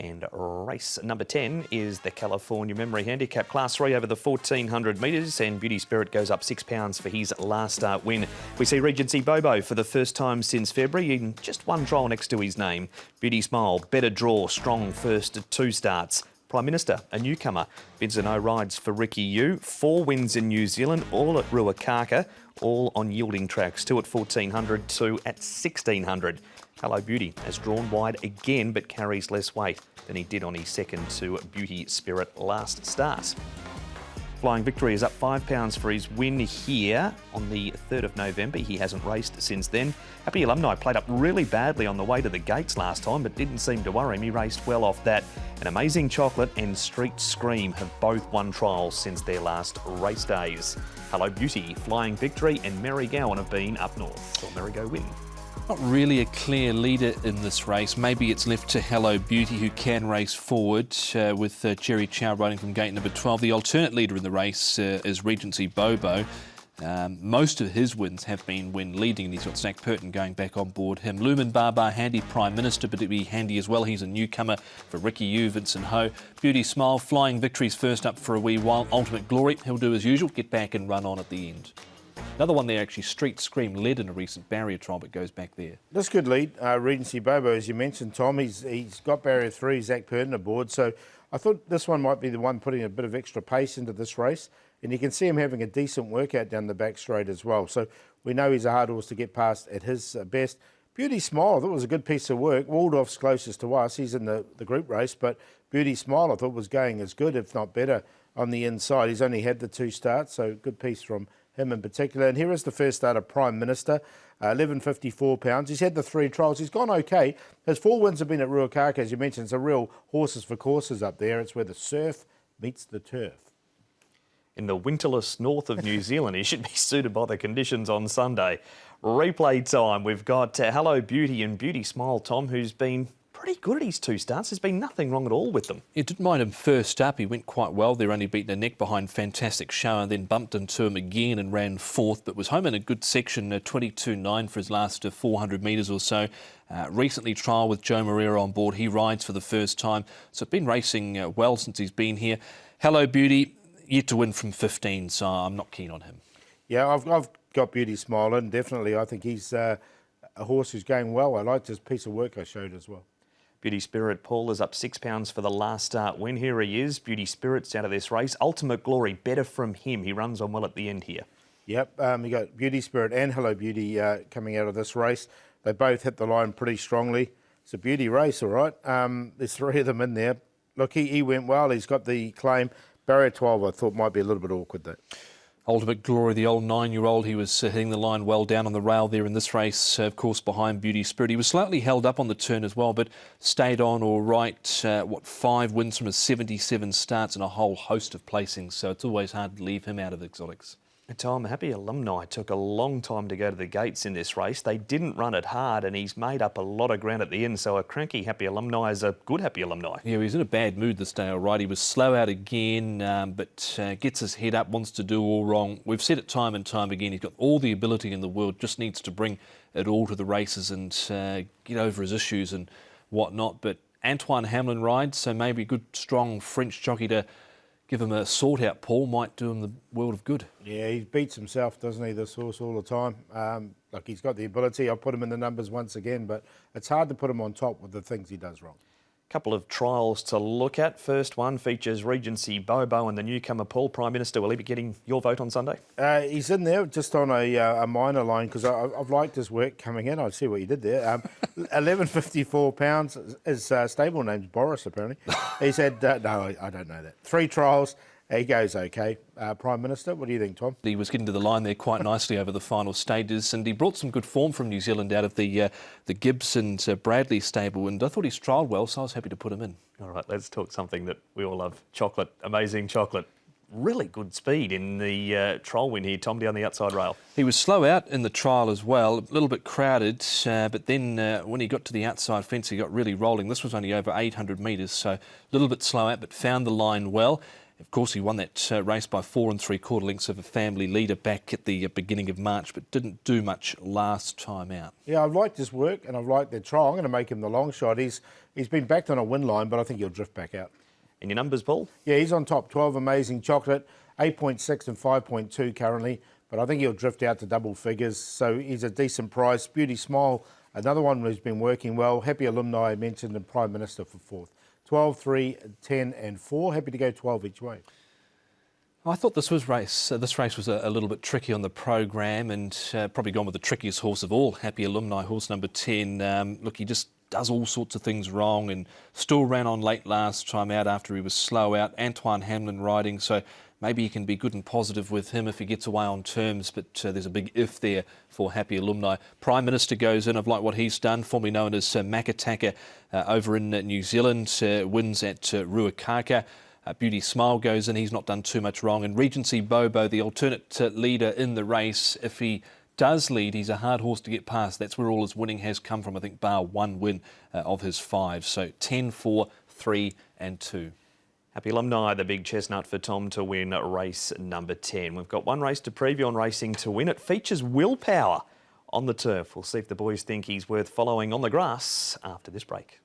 And race number 10 is the California Memory Handicap Class 3 over the 1,400 metres, and Beauty Spirit goes up £6 for his last start win. We see Regency Bobo for the first time since February in just one trial next to his name. Beauty Smile, better draw, strong first 2 starts. Prime Minister, a newcomer. Vincent O rides for Ricky Yu. 4 wins in New Zealand, all at Ruakaka, all on yielding tracks. 2 at 1,400, 2 at 1,600. Hello Beauty has drawn wide again, but carries less weight than he did on his second to Beauty Spirit last start. Flying Victory is up £5 for his win here on the 3rd of November. He hasn't raced since then. Happy Alumni played up really badly on the way to the gates last time, but didn't seem to worry him. He raced well off that. And Amazing Chocolate and Street Scream have both won trials since their last race days. Hello Beauty, Flying Victory and Merry Gowan have been up north. Will Merry Go win? Not really a clear leader in this race. Maybe it's left to Hello Beauty, who can race forward with Cherry Chow riding from gate number 12. The alternate leader in the race is Regency Bobo. Most of his wins have been when leading, and he's got Zach Purton going back on board him. Lumen Barbar Handy, Prime Minister, but it'd be handy as well. He's a newcomer for Ricky Yu, Vincent Ho. Beauty Smile, Flying Victory's first up for a wee while. Ultimate Glory, he'll do as usual, get back and run on at the end. Another one there, actually, Street Scream led in a recent barrier trial, but goes back there. This good lead, Regency Bobo, as you mentioned, Tom. He's got barrier 3, Zach Purton aboard, so I thought this one might be the one putting a bit of extra pace into this race, and you can see him having a decent workout down the back straight as well. So we know he's a hard horse to get past at his best. Beauty Smile, I thought was a good piece of work. Waldorf's closest to us. He's in the group race, but Beauty Smile I thought was going as good, if not better, on the inside. He's only had the 2 starts, so good piece from him in particular. And here is the first starter, Prime Minister, £11.54. He's had the 3 trials. He's gone okay. His 4 wins have been at Ruakaka, as you mentioned. It's a real horses for courses up there. It's where the surf meets the turf. In the winterless north of New Zealand, he should be suited by the conditions on Sunday. Replay time. We've got Hello Beauty and Beauty Smile, Tom, who's been pretty good at his 2 starts. There's been nothing wrong at all with them. You didn't mind him first up. He went quite well there, only beaten a neck behind Fantastic Show and then bumped into him again and ran 4th, but was home in a good section, 22.9 for his last 400 metres or so. Recently trialled with Joe Moreira on board. He rides for the first time, so been racing well since he's been here. Hello Beauty, yet to win from 15, so I'm not keen on him. Yeah, I've got Beauty Smile in, definitely. I think he's a horse who's going well. I liked his piece of work I showed as well. Beauty Spirit, Paul, is up £6 for the last start win. Here he is. Beauty Spirit's out of this race. Ultimate Glory, better from him. He runs on well at the end here. Yep, you got Beauty Spirit and Hello Beauty coming out of this race. They both hit the line pretty strongly. It's a beauty race, all right. There's 3 of them in there. Look, he went well. He's got the claim. Barrier 12, I thought, might be a little bit awkward, though. Ultimate Glory, the old 9-year-old, he was hitting the line well down on the rail there in this race, of course, behind Beauty Spirit. He was slightly held up on the turn as well, but stayed on all right. 5 wins from his 77 starts and a whole host of placings, so it's always hard to leave him out of exotics. Tom, Happy Alumni took a long time to go to the gates in this race. They didn't run it hard, and he's made up a lot of ground at the end, so a cranky Happy Alumni is a good Happy Alumni. Yeah, he's in a bad mood this day, all right. He was slow out again, but gets his head up, wants to do all wrong. We've said it time and time again, he's got all the ability in the world, just needs to bring it all to the races and get over his issues and whatnot. But Antoine Hamlin rides, so maybe a good, strong French jockey to give him a sort-out, Paul, might do him the world of good. Yeah, he beats himself, doesn't he, this horse, all the time. Like, he's got the ability. I'll put him in the numbers once again, but it's hard to put him on top with the things he does wrong. Couple of trials to look at. First one features Regency Bobo and the newcomer Paul. Prime Minister, will he be getting your vote on Sunday? He's in there just on a minor line because I've liked his work coming in. I see what you did there. £11.54. His stable name's Boris, apparently. He said, no, I don't know that. 3 trials. He goes okay. Prime Minister, what do you think, Tom? He was getting to the line there quite nicely over the final stages, and he brought some good form from New Zealand out of the Gibbs and Bradley stable, and I thought he's trialled well, so I was happy to put him in. All right, let's talk something that we all love. Chocolate, Amazing Chocolate. Really good speed in the trial win here, Tom, down the outside rail. He was slow out in the trial as well, a little bit crowded, but then when he got to the outside fence, he got really rolling. This was only over 800 metres, so a little bit slow out, but found the line well. Of course, he won that race by 4 3/4 lengths of a family leader back at the beginning of March, but didn't do much last time out. Yeah, I've liked his work and I've liked their trial. I'm going to make him the long shot. He's been backed on a win line, but I think he'll drift back out. And your numbers, Paul? Yeah, he's on top. 12 Amazing Chocolate, 8.6 and 5.2 currently, but I think he'll drift out to double figures. So he's a decent price. Beauty Smile, another one who's been working well. Happy Alumni, I mentioned, and Prime Minister for fourth. 12, 3, 10 and 4. Happy to go 12 each way. I thought this race was a little bit tricky on the program, and probably gone with the trickiest horse of all, Happy Alumni, horse number 10. Look, he just does all sorts of things wrong and still ran on late last time out after he was slow out. Antoine Hamlin riding, so maybe you can be good and positive with him if he gets away on terms, but there's a big if there for Happy Alumni. Prime Minister goes in. I've liked what he's done, formerly known as Makataka over in New Zealand, wins at Ruakaka. Beauty Smile goes in. He's not done too much wrong. And Regency Bobo, the alternate leader in the race, if he does lead, he's a hard horse to get past. That's where all his winning has come from, I think, bar one win of his 5. So 10, 4, 3 and 2. Happy Alumni, the big chestnut for Tom to win race number 10. We've got one race to preview on Racing to Win. It features Willpower on the turf. We'll see if the boys think he's worth following on the grass after this break.